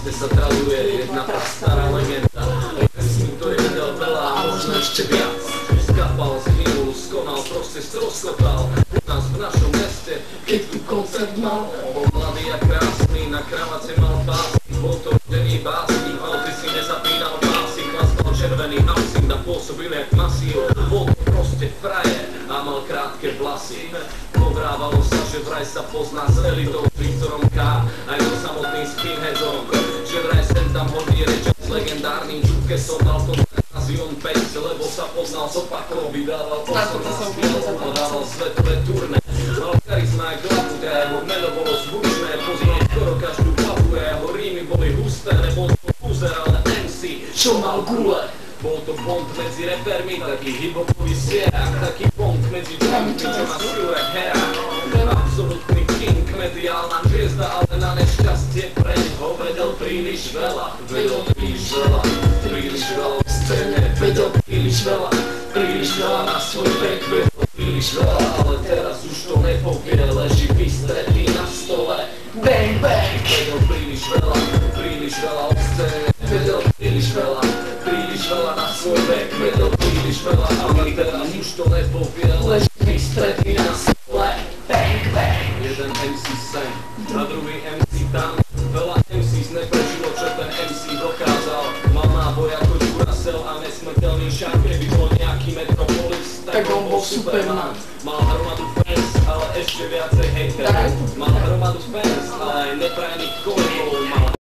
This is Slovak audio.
meste sa traduje jedna prastará legenda. Pesní, ktorý videl veľa a možno ešte viac. Skapal, zhynul, skonal, proste stroskotal. U nás v našom meste, keď tu koncert mal, bol mladý a krásny, na kravace mal pásky. Bol to denný básnik, mal ty si nezapínal pásy. Chlaspal červený absint a pôsobil jak masív. Bol to proste frajer a mal krátke vlasy. Povrávalo sa, že vraj sa pozná s elitou, pri ktorom K aj so samotným skinheadom. Že vraj sem tam hodí rečo s legendárnym Čukesom. Mal to Zion Pence, lebo sa poznal s opakom. Vydával posol na spiel, podával svetové turné. Mal charizma jak laput, a jeho meno bolo zvučné. Poznal skoro každú papu, a jeho rímy boli husté. Nebol to loser, ale MC, čo mal gule. Bol to bond medzi repermi, taký hip-hopový sierák. Taký bond medzi jumpmi, čo má silu jak herák. Absolutný king, mediálna hviezda, ale na nešťastie pre neho vedel príliš veľa. Vedel príliš veľa, príliš veľa v scéne. Vedel príliš veľa na svoj vek. Vedel príliš veľa, ale teraz už to nepovie. Leží vystretý na stole, bang bang. Vedel príliš veľa v scéne. Vedel príliš veľa na svoj vek. Vedel príliš veľa, ale teraz už to nepovie. Leží vystretý na stole, bang bang. Jeden MC sem a druhý MC tam. Veľa MCs neprežilo, čo ten MC dokázal. Mal náboj ako Duracell a nesmrteľný šák. Keby bol nejaký Metropolis, tak on bol Superman. Mal hromadu fans, ale ešte viacej hejterov. Mal hromadu fans, ale aj neprajných kolegov.